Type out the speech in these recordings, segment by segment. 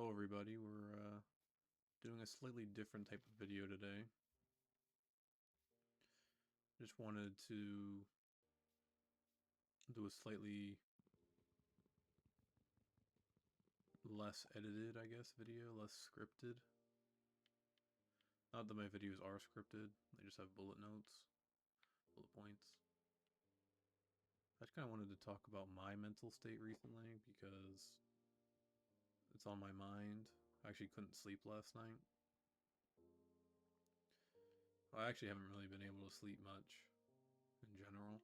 Hello everybody, we're doing a slightly different type of video today. Just wanted to do a slightly less edited, I guess, video, less scripted. Not that my videos are scripted, they just have bullet notes, bullet points. I just kind of wanted to talk about my mental state recently because it's on my mind. I actually couldn't sleep last night. I actually haven't really been able to sleep much in general.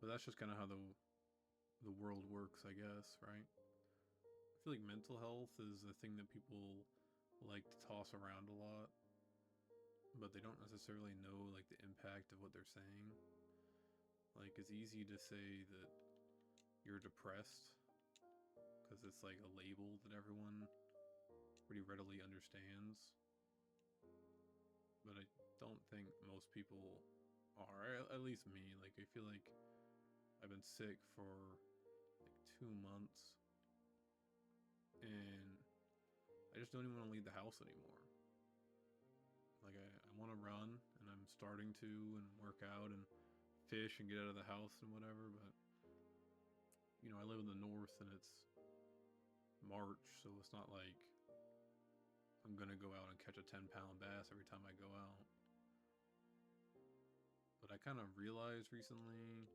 But that's just kind of how the world works, I guess, right? I feel like mental health is a thing that people like to toss around a lot, but they don't necessarily know like the impact of what they're saying. Like, it's easy to say that you're depressed because it's like a label that everyone pretty readily understands, but I don't think most people are, at least me. Like, I feel like I've been sick for like 2 months and I just don't even want to leave the house anymore. Like, I want to run and I'm starting to and work out and fish and get out of the house and whatever, but I live in the north and it's March, so it's not like I'm gonna go out and catch a 10-pound bass every time I go out. But I kind of realized recently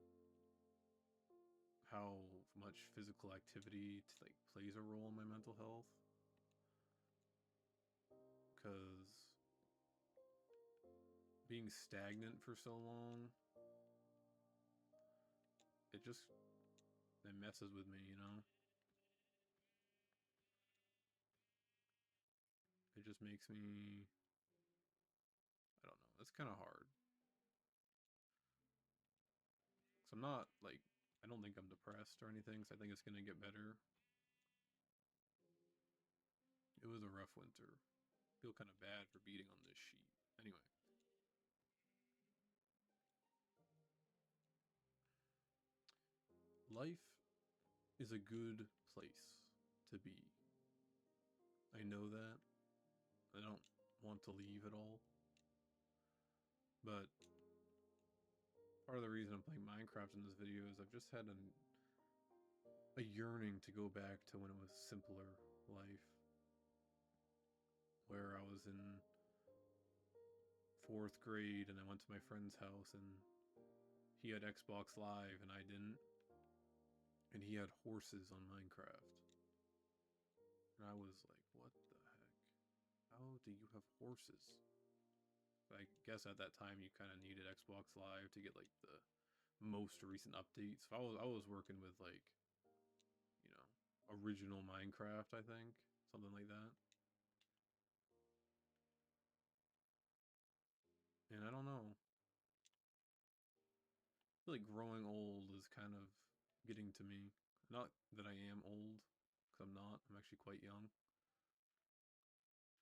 how much physical activity like plays a role in my mental health, because being stagnant for so long, it messes with me. It just makes me, I don't know, it's kind of hard. So I'm not like, I don't think I'm depressed or anything, so I think it's gonna get better. It was a rough winter. I feel kind of bad for beating on this sheet. Anyway, life is a good place to be. I know that. I don't want to leave at all. But part of the reason I'm playing Minecraft in this video is I've just had a yearning to go back to when it was simpler life. Where I was in 4th grade and I went to my friend's house and he had Xbox Live and I didn't. And he had horses on Minecraft. And I was like, what the heck? How do you have horses? But I guess at that time you kind of needed Xbox Live to get like the most recent updates. So I was working with like, original Minecraft, I think. Something like that. And I don't know. I feel like growing old is kind of getting to me. Not that I am old, because I'm not. I'm actually quite young.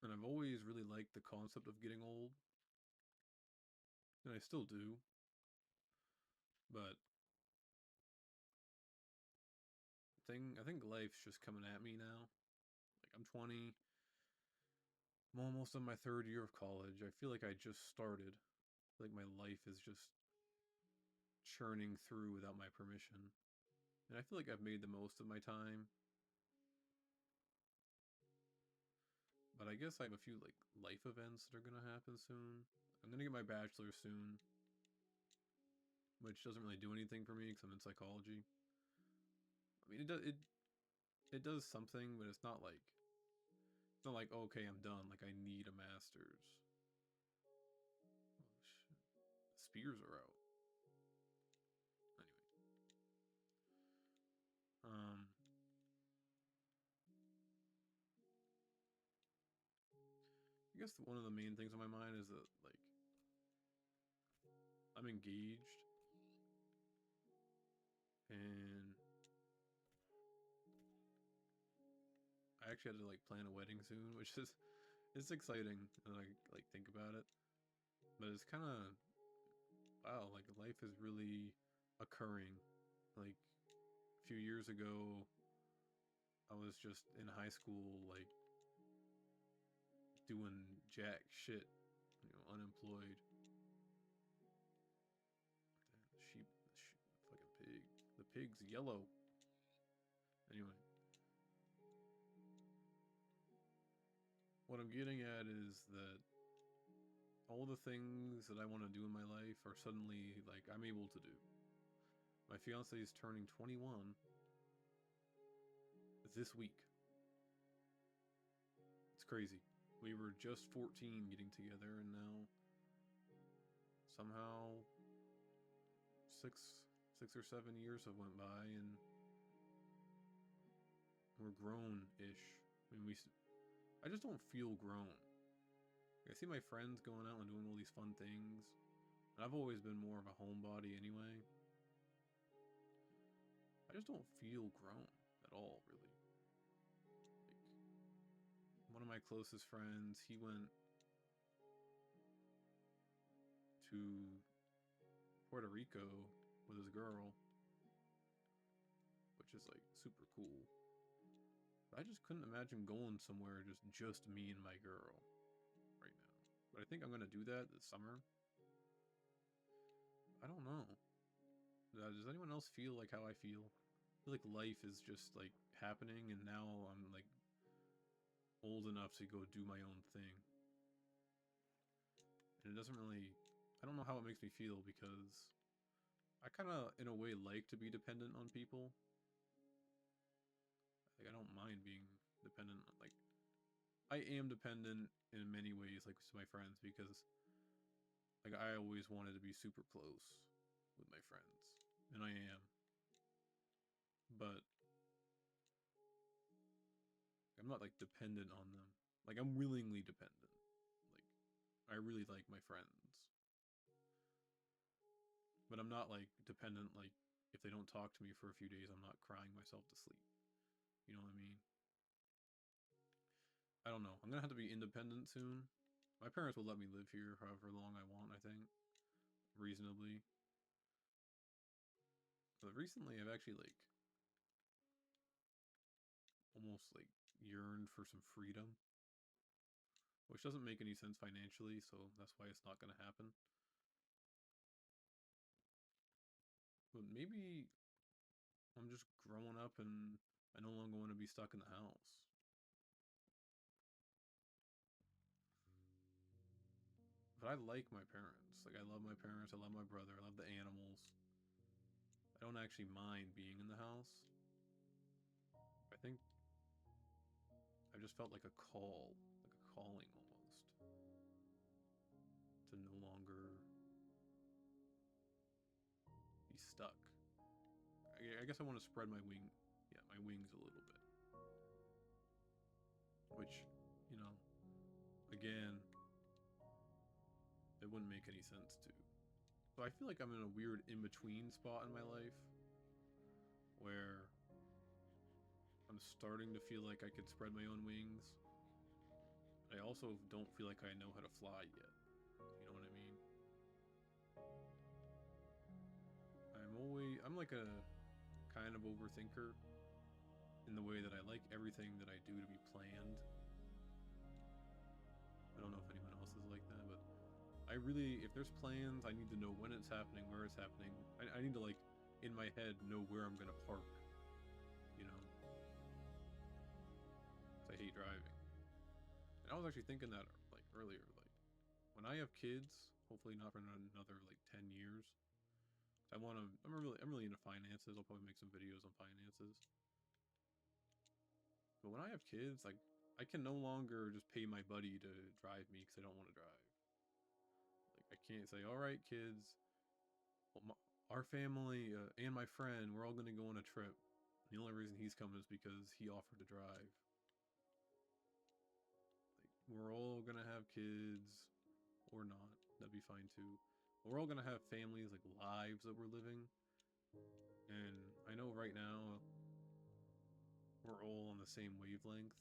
And I've always really liked the concept of getting old. And I still do. But I think life's just coming at me now. Like, I'm 20. I'm almost in my 3rd year of college. I feel like I just started. Like my life is just churning through without my permission. And I feel like I've made the most of my time. But I guess I have a few like life events that are gonna happen soon. I'm gonna get my bachelor's soon, which doesn't really do anything for me because I'm in psychology. I mean, it does something, but it's not like okay, I'm done. Like, I need a master's. Oh shit, spears are out. Anyway, I guess one of the main things on my mind is that like I'm engaged and I actually had to like plan a wedding soon, which is it's exciting when I like think about it. But it's kind of wow, like life is really occurring. Like a few years ago, I was just in high school, like, doing jack shit, you know, unemployed. The sheep, the fucking pig. The pig's yellow. Anyway. What I'm getting at is that all the things that I want to do in my life are suddenly, like, I'm able to do. My fiance is turning 21 this week. It's crazy. We were just 14 getting together, and now somehow 6 or 7 years have went by, and we're grown-ish. I mean, I just don't feel grown. I see my friends going out and doing all these fun things, and I've always been more of a homebody anyway. I just don't feel grown at all, really. Like, one of my closest friends, he went to Puerto Rico with his girl, which is, like, super cool. But I just couldn't imagine going somewhere just me and my girl right now. But I think I'm gonna do that this summer. I don't know. Does anyone else feel like how I feel? I feel like life is just, like, happening, and now I'm, like, old enough to go do my own thing. And it doesn't really... I don't know how it makes me feel, because I kind of, in a way, like to be dependent on people. Like, I don't mind being dependent. Like, I am dependent in many ways, like, to my friends, because, like, I always wanted to be super close with my friends. And I am. But I'm not, like, dependent on them. Like, I'm willingly dependent. Like, I really like my friends. But I'm not, like, dependent, like, if they don't talk to me for a few days, I'm not crying myself to sleep. You know what I mean? I don't know. I'm gonna have to be independent soon. My parents will let me live here however long I want, I think. Reasonably. But recently I've actually, like, almost, like, yearned for some freedom. Which doesn't make any sense financially, so that's why it's not gonna happen. But maybe I'm just growing up and I no longer want to be stuck in the house. But I like my parents. Like, I love my parents, I love my brother, I love the animals. I don't actually mind being in the house. I think I just felt like a call, like a calling almost, to no longer be stuck. I guess I want to spread my wings a little bit. Which, you know, again, it wouldn't make any sense to. So I feel like I'm in a weird in-between spot in my life where I'm starting to feel like I could spread my own wings. I also don't feel like I know how to fly yet. You know what I mean? I'm like a kind of overthinker in the way that I like everything that I do to be planned. I don't know if anyone else is like that, but I really, if there's plans, I need to know when it's happening, where it's happening. I need to, like, in my head, know where I'm gonna park, you know? 'Cause I hate driving. And I was actually thinking that, like, earlier, like, when I have kids, hopefully not for another, like, 10 years, I'm really into finances. I'll probably make some videos on finances. But when I have kids, like, I can no longer just pay my buddy to drive me because I don't want to drive. Like, I can't say, all right, kids, well, our family and my friend, we're all going to go on a trip. The only reason he's coming is because he offered to drive. Like, we're all going to have kids, or not. That'd be fine too. We're all going to have families, like, lives that we're living. And I know right now, we're all on the same wavelength.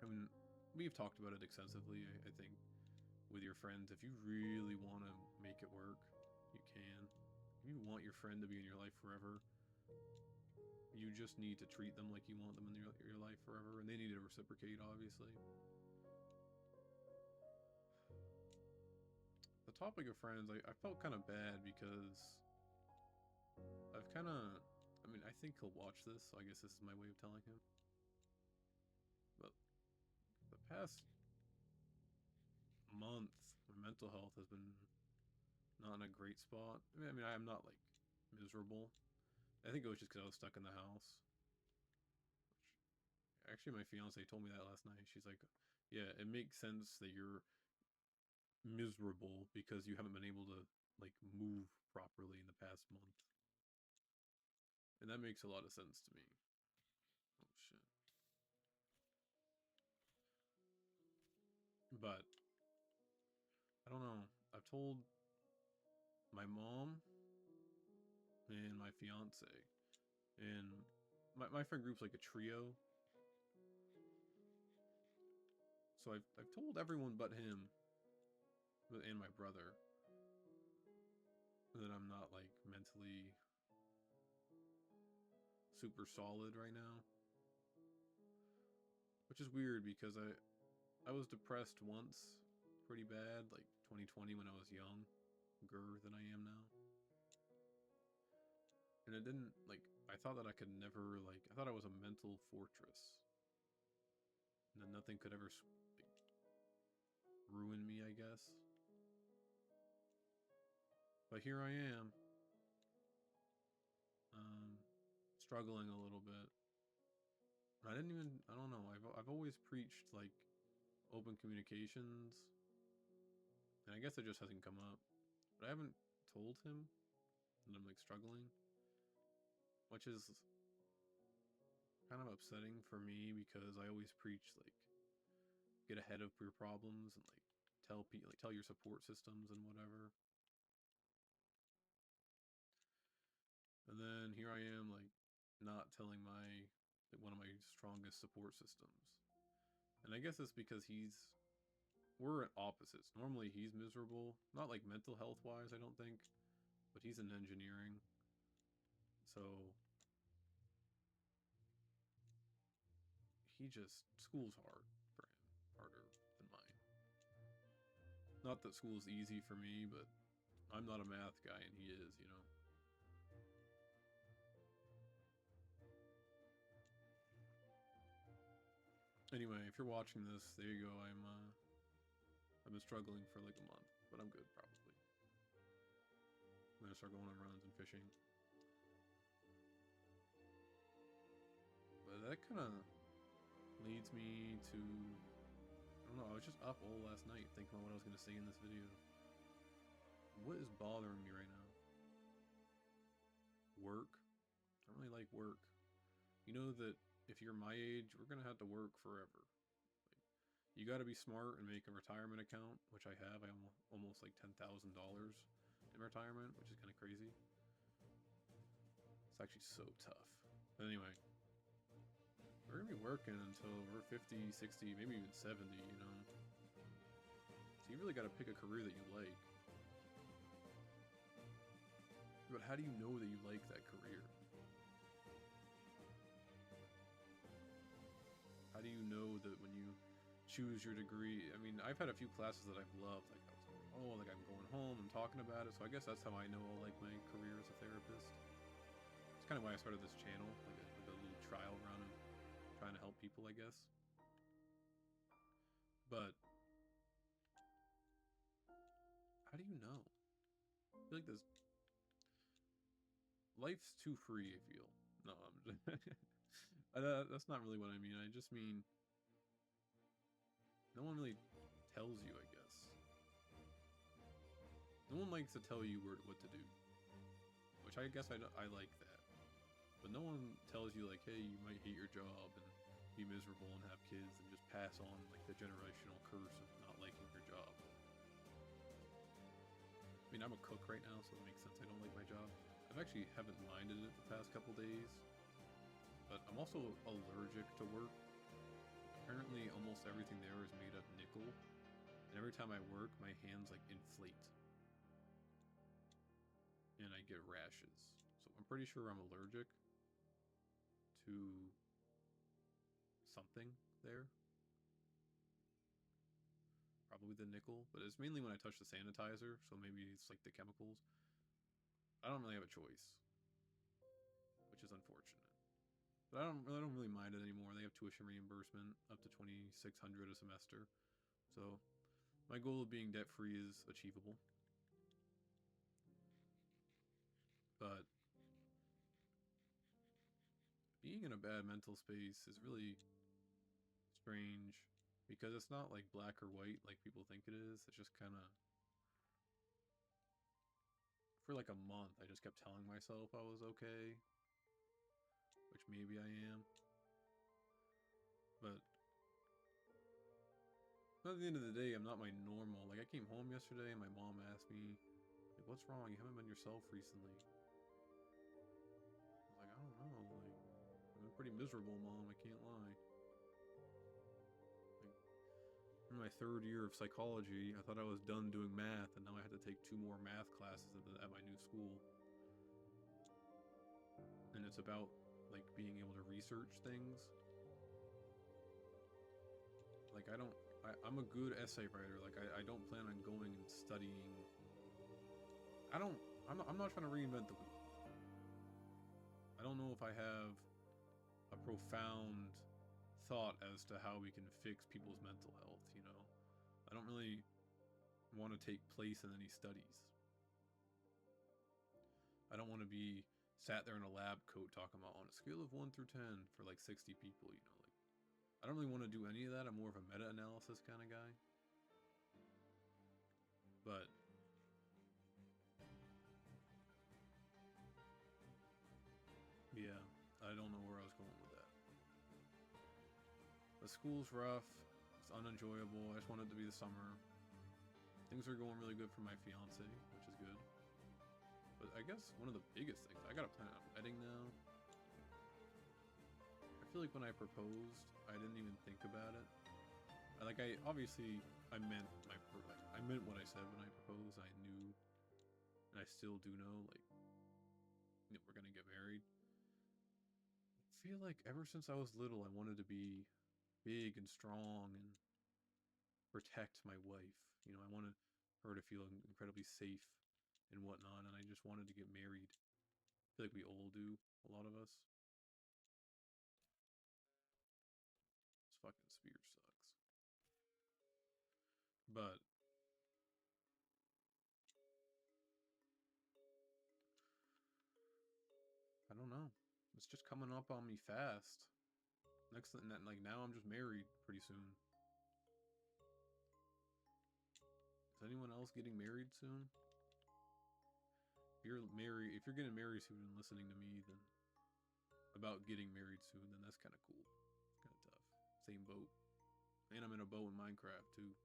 I mean, we've talked about it extensively, I think, with your friends. If you really want to make it work, you can. If you want your friend to be in your life forever, you just need to treat them like you want them in your life forever, and they need to reciprocate, obviously. The topic of friends, I felt kind of bad because I've kind of, I mean, I think he'll watch this, so I guess this is my way of telling him. But the past month, my mental health has been not in a great spot. I mean, I'm not, like, miserable. I think it was just because I was stuck in the house. Actually, my fiance told me that last night. She's like, yeah, it makes sense that you're miserable because you haven't been able to, like, move properly in the past month. And that makes a lot of sense to me. Oh, shit. But, I don't know. I've told my mom and my fiance, and my friend group's like a trio. So I've told everyone but him and my brother that I'm not, like, mentally super solid right now. Which is weird because I was depressed once pretty bad, like 2020 when I was younger than I am now. And it didn't, like, I thought that I could never, like, I thought I was a mental fortress. And that nothing could ever, like, ruin me, I guess. But here I am, struggling a little bit. I don't know, I've always preached, like, open communications. And I guess it just hasn't come up. But I haven't told him that I'm, like, struggling. Which is kind of upsetting for me because I always preach, like, get ahead of your problems and, like, tell people, like, tell your support systems and whatever. And then here I am, like, not telling one of my strongest support systems. And I guess it's because we're at opposites. Normally he's miserable, not like mental health wise, I don't think, but he's in engineering. So school's hard for him, harder than mine. Not that school's easy for me, but I'm not a math guy and he is, you know. Anyway, if you're watching this, there you go. I've been struggling for like a month, but I'm good probably. I'm gonna start going on runs and fishing. But that kind of leads me to, I don't know, I was just up all last night thinking about what I was gonna say in this video. What is bothering me right now? Work. I don't really like work. You know that if you're my age, we're gonna have to work forever. Like, you gotta be smart and make a retirement account, which I have. I almost like $10,000 in retirement, which is kind of crazy. It's actually so tough. But anyway, we're gonna be working until we're 50, 60, maybe even 70, you know? So you really gotta pick a career that you like. But how do you know that you like that career? How do you know that when you choose your degree? I mean, I've had a few classes that I've loved. Like, I was like, oh, like I'm going home and talking about it. So I guess that's how I know I'll like my career as a therapist. It's kind of why I started this channel, like a little trial run of trying to help people, I guess. But how do you know? I feel like life's too free, I feel. No, I'm just that's not really what I mean. I just mean no one really tells you, I guess. No one likes to tell you what to do, which I guess I like that. But no one tells you, like, hey, you might hate your job and be miserable and have kids and just pass on, like, the generational curse of not liking your job. I mean, I'm a cook right now, so it makes sense I don't like my job. I actually haven't minded it the past couple days, but I'm also allergic to work. Apparently, almost everything there is made of nickel, and every time I work, my hands, like, inflate. And I get rashes. So I'm pretty sure I'm allergic. something there. Probably the nickel, but it's mainly when I touch the sanitizer, so maybe it's like the chemicals. I don't really have a choice, which is unfortunate. But I don't really mind it anymore. They have tuition reimbursement up to $2,600 a semester, so my goal of being debt free is achievable. But being in a bad mental space is really strange because it's not like black or white like people think it is. It's just kind of, for like a month, I just kept telling myself I was okay, which maybe I am. But at the end of the day, I'm not my normal. Like, I came home yesterday and my mom asked me, like, what's wrong? You haven't been yourself recently. I was like, I don't know. Like, I've been pretty miserable, Mom. I can't lie. Like, in my third year of psychology, I thought I was done doing math, and now I had to take 2 more math classes at my new school. And it's about, like, being able to research things. Like, I'm a good essay writer. Like, I don't plan on going and studying. I'm not trying to reinvent the wheel. I don't know if I have a profound thought as to how we can fix people's mental health, you know? I don't really want to take place in any studies. I don't want to be sat there in a lab coat talking about on a scale of 1 through 10 for like 60 people, you know? Like, I don't really want to do any of that. I'm more of a meta-analysis kind of guy. But yeah, I don't know where I was going with that. The school's rough. It's unenjoyable. I just want it to be the summer. Things are going really good for my fiance, which is good. But I guess one of the biggest things, I gotta plan a wedding now. I feel like when I proposed, I didn't even think about it. Like, I meant I meant what I said when I proposed. I knew, and I still do know, like, you know, we're gonna get married. I feel like ever since I was little, I wanted to be big and strong and protect my wife. You know, I wanted her to feel incredibly safe and whatnot, and I just wanted to get married. I feel like we all do, a lot of us. This fucking spear sucks. But I don't know. It's just coming up on me fast. Next thing, like, now I'm just married pretty soon. Is anyone else getting married soon? If you're getting married soon and listening to me, then about getting married soon, then that's kind of cool. Kind of tough. Same boat. And I'm in a boat in Minecraft too.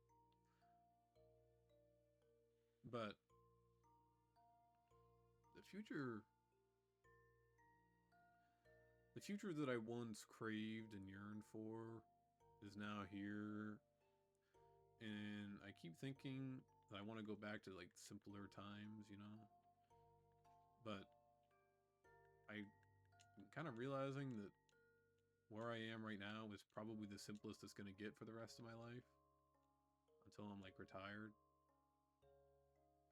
But the future that I once craved and yearned for is now here. And I keep thinking that I want to go back to, like, simpler times, you know? But I'm kind of realizing that where I am right now is probably the simplest it's going to get for the rest of my life. Until I'm, like, retired.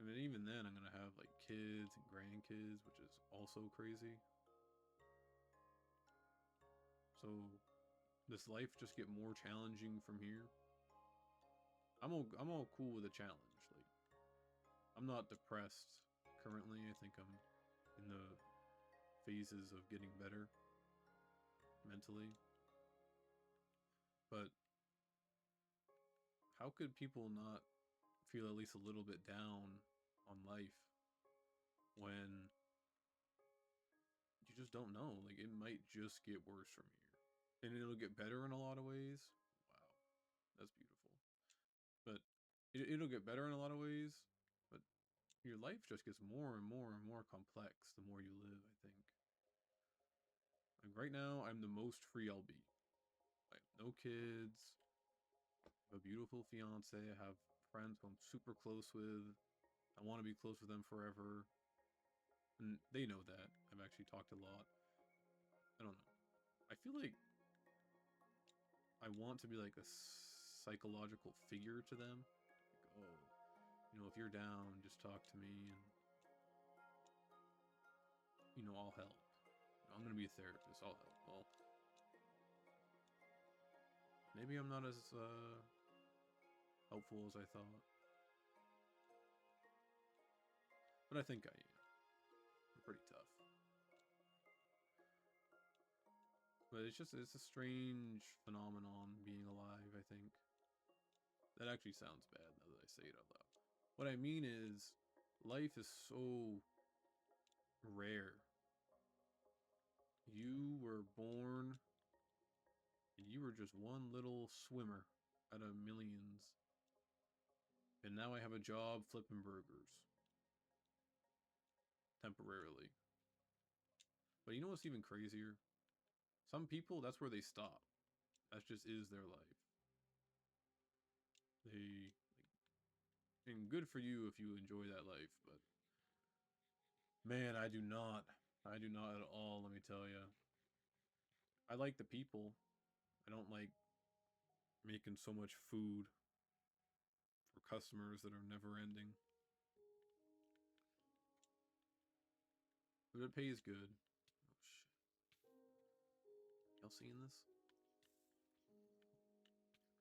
And then even then, I'm going to have, like, kids and grandkids, which is also crazy. So, does life just get more challenging from here? I'm all cool with a challenge. Like, I'm not depressed currently. I think I'm in the phases of getting better mentally. But how could people not feel at least a little bit down on life when you just don't know? Like, it might just get worse from here. And it'll get better in a lot of ways. Wow, that's beautiful. But it'll get better in a lot of ways. But your life just gets more and more and more complex the more you live, I think. Like, right now, I'm the most free I'll be. Like, no kids, a beautiful fiance, I have friends who I'm super close with. I want to be close with them forever. And they know that. I've actually talked a lot. I don't know. I feel like I want to be like a psychological figure to them. Like, oh, you know, if you're down, just talk to me, and you know, I'll help. I'm gonna be a therapist. I'll help. Well, maybe I'm not as helpful as I thought, but I think I am. I'm pretty tough. But it's a strange phenomenon being alive, I think. That actually sounds bad now that I say it out loud. What I mean is, life is so rare. You were born, and you were just one little swimmer out of millions. And now I have a job flipping burgers. Temporarily. But you know what's even crazier? Some people, that's where they stop. That just is their life. They, and good for you if you enjoy that life, but man, I do not. I do not at all, let me tell you. I like the people. I don't like making so much food for customers that are never ending. But it pays good. Oh shit. Y'all seeing this?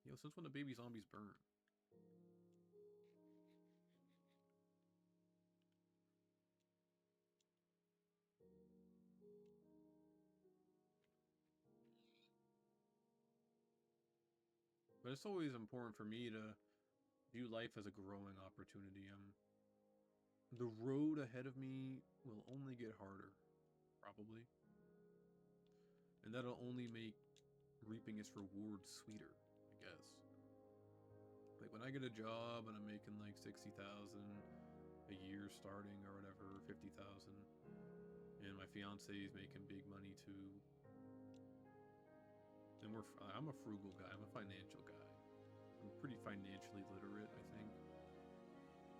Yo, since when do baby zombies burn? But it's always important for me to view life as a growing opportunity. The road ahead of me will only get harder, probably. And that'll only make reaping its rewards sweeter, I guess. Like when I get a job and I'm making like 60,000 a year starting or whatever, 50,000, and my fiance is making big money too. And I'm a frugal guy. I'm a financial guy. I'm pretty financially literate, I think.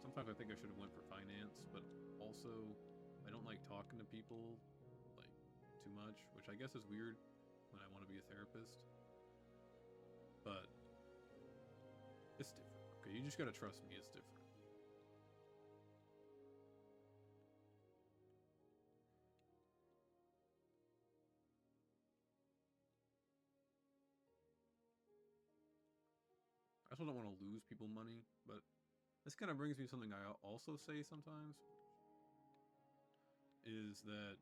Sometimes I think I should have went for finance, but also I don't like talking to people like too much, which I guess is weird when I want to be a therapist. But it's different. Okay, you just gotta trust me, it's different. I also don't want to lose people money, but this kind of brings me to something I also say sometimes, is that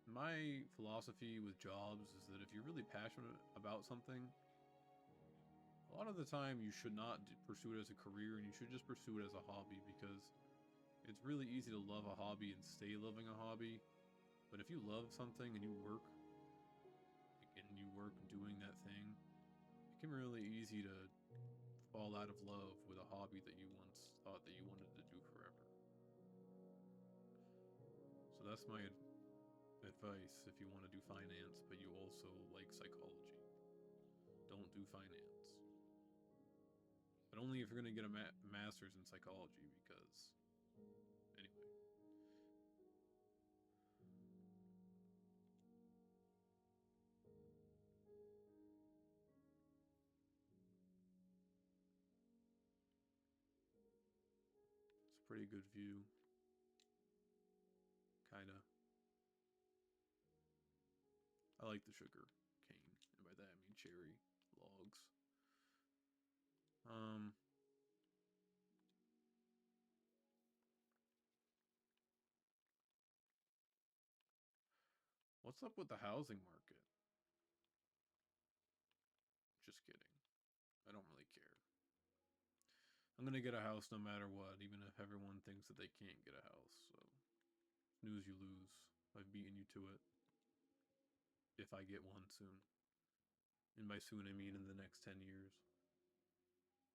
my philosophy with jobs is that if you're really passionate about something, a lot of the time you should not pursue it as a career, and you should just pursue it as a hobby, because it's really easy to love a hobby and stay loving a hobby. But if you love something and you work doing that thing, it can be really easy to fall out of love with a hobby that you once thought that you wanted to do forever. So that's my advice if you want to do finance, but you also like psychology. Don't do finance. But only if you're going to get a master's in psychology, because, anyway. It's a pretty good view. Kinda. I like the sugar cane, and by that I mean cherry logs. Um, what's up with the housing market? Just kidding. I don't really care. I'm gonna get a house no matter what, even if everyone thinks that they can't get a house. So, snooze you lose. I've beaten you to it. If I get one soon. And by soon I mean in the next 10 years.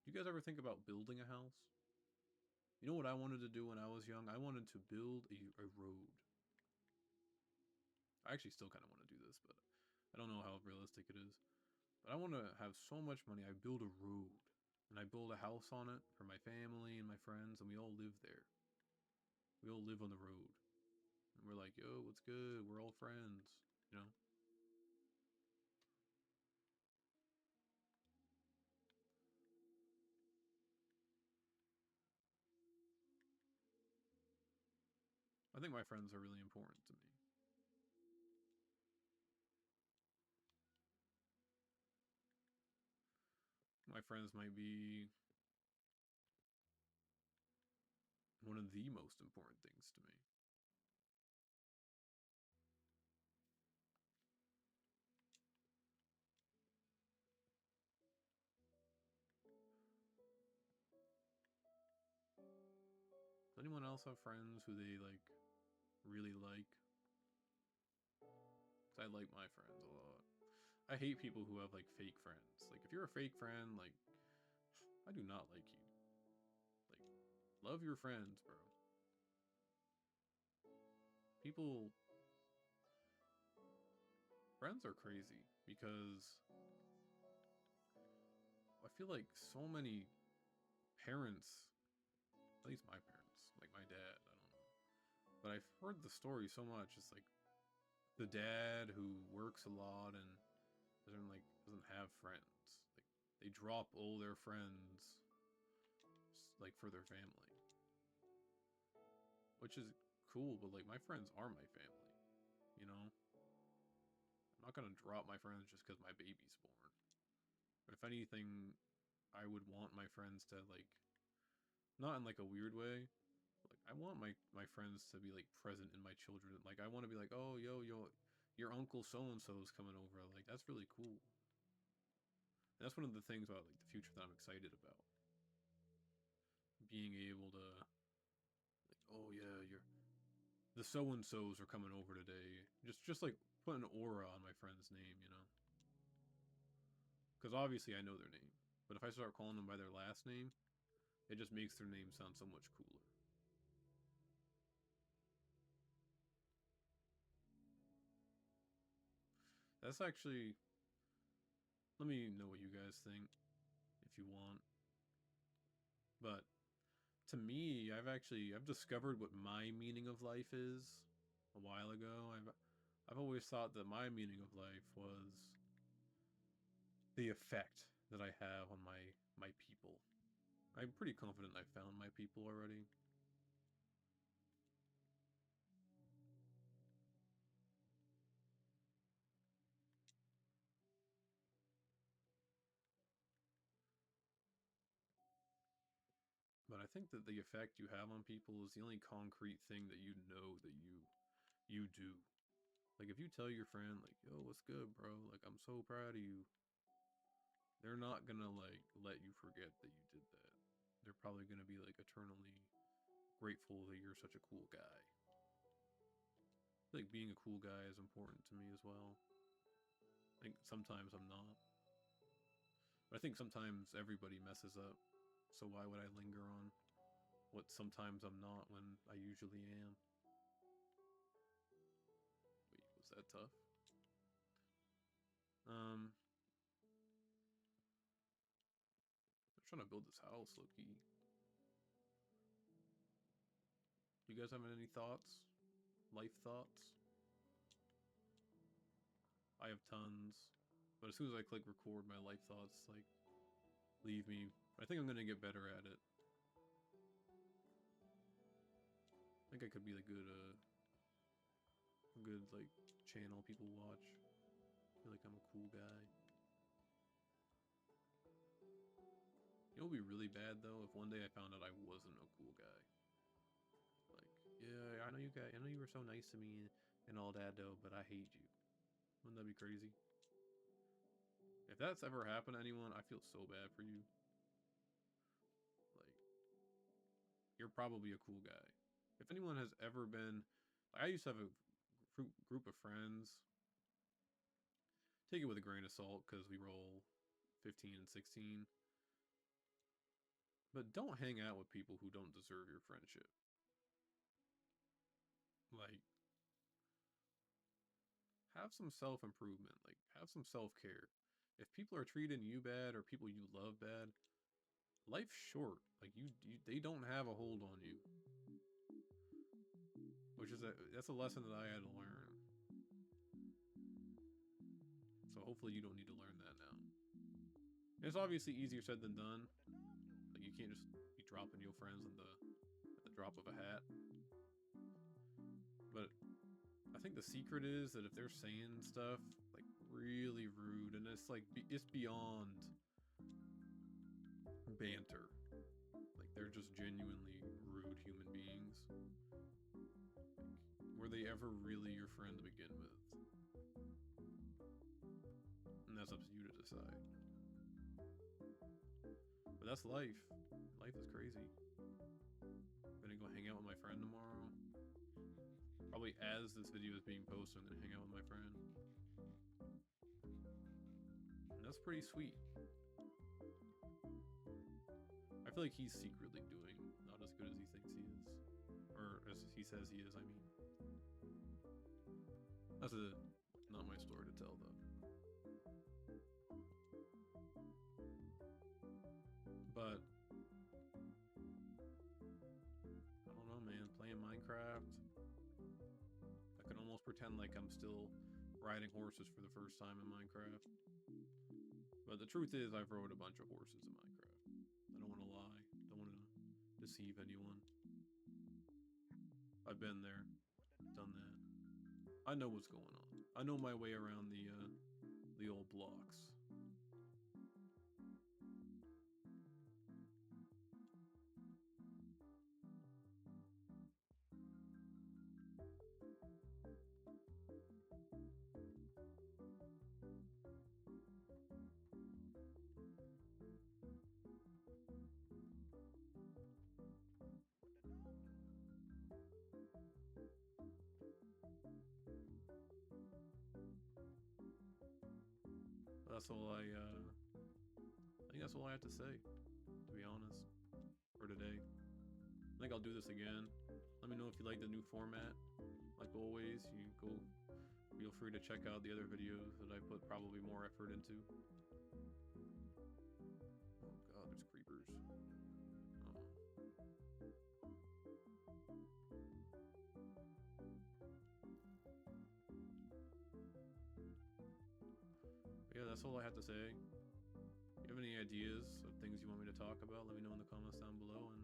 Do you guys ever think about building a house? You know what I wanted to do when I was young? I wanted to build a road. I actually still kind of want to do this, but I don't know how realistic it is. But I want to have so much money, I build a road. And I build a house on it for my family and my friends, and we all live there. We all live on the road. And we're like, yo, what's good? We're all friends, you know? I think my friends are really important to me. My friends might be one of the most important things to me. Does anyone else have friends who they like really like? Because I like my friends a lot. I hate people who have like fake friends. Like if you're a fake friend, like I do not like you. Like love your friends, bro. People friends are crazy because I feel like so many parents, at least my parents, like my dad, I don't know. But I've heard the story so much. It's like the dad who works a lot and doesn't have friends. Like they drop all their friends like for their family. Which is cool, but like my friends are my family, you know? I'm not gonna drop my friends just because my baby's born. But if anything, I would want my friends to like, not in like a weird way. Like I want my friends to be like present in my children. Like I want to be like, oh yo, your uncle so and so is coming over. Like that's really cool. And that's one of the things about like the future that I'm excited about. Being able to like, oh yeah, the so and so's are coming over today. Just like put an aura on my friend's name, you know. Because obviously I know their name. But if I start calling them by their last name, it just makes their name sound so much cooler. That's actually... Let me know what you guys think, if you want. But to me, I've discovered what my meaning of life is a while ago. I've always thought that my meaning of life was the effect that I have on my people. I'm pretty confident I found my people already. But I think that the effect you have on people is the only concrete thing that you know that you do. Like if you tell your friend like, "Yo, what's good, bro? Like I'm so proud of you." They're not gonna like let you forget that you did that. They're probably gonna be like eternally grateful that you're such a cool guy. I feel like being a cool guy is important to me as well. I think sometimes I'm not. But I think sometimes everybody messes up. So why would I linger on what sometimes I'm not when I usually am? Wait, was that tough? I'm trying to build this house, low key. You guys have any thoughts? Life thoughts? I have tons. But as soon as I click record, my life thoughts like leave me. I think I'm gonna get better at it. I think I could be a good like channel people watch. I feel like I'm a cool guy. You know what would be really bad though if one day I found out I wasn't a cool guy. Like, yeah, I know you were so nice to me and all that though, but I hate you. Wouldn't that be crazy? If that's ever happened to anyone, I feel so bad for you. Like, you're probably a cool guy. If anyone has ever been, like, I used to have a group of friends. Take it with a grain of salt because we roll 15 and 16. But don't hang out with people who don't deserve your friendship. Like, have some self improvement. Like, have some self care. If people are treating you bad or people you love bad, life's short. Like they don't have a hold on you. That's a lesson that I had to learn. So hopefully you don't need to learn that now. And it's obviously easier said than done. Like you can't just be dropping your friends at the drop of a hat. think the secret is that if they're saying stuff like really rude, and it's like it's beyond banter, like they're just genuinely rude human beings. Like, were they ever really your friend to begin with? And that's up to you to decide. But that's life. Life is crazy. I'm gonna go hang out with my friend tomorrow. Probably as this video is being posted, I'm gonna hang out with my friend. And that's pretty sweet. I feel like he's secretly doing not as good as he thinks he is. Or as he says he is, I mean. That's not my story to tell, though. But I don't know, man. Playing Minecraft, I can almost pretend like I'm still riding horses for the first time in Minecraft. But the truth is, I've rode a bunch of horses in Minecraft. I don't want to lie. Don't want to deceive anyone. I've been there, done that. I know what's going on. I know my way around the old blocks. That's all I think that's all I have to say, to be honest, for today. I think I'll do this again. Let me know if you like the new format. Like always, you go feel free to check out the other videos that I put probably more effort into. Oh god, there's creepers. Oh. But yeah, that's all I have to say. If you have any ideas of things you want me to talk about, let me know in the comments down below, and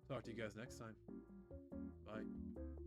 talk to you guys next time. Bye.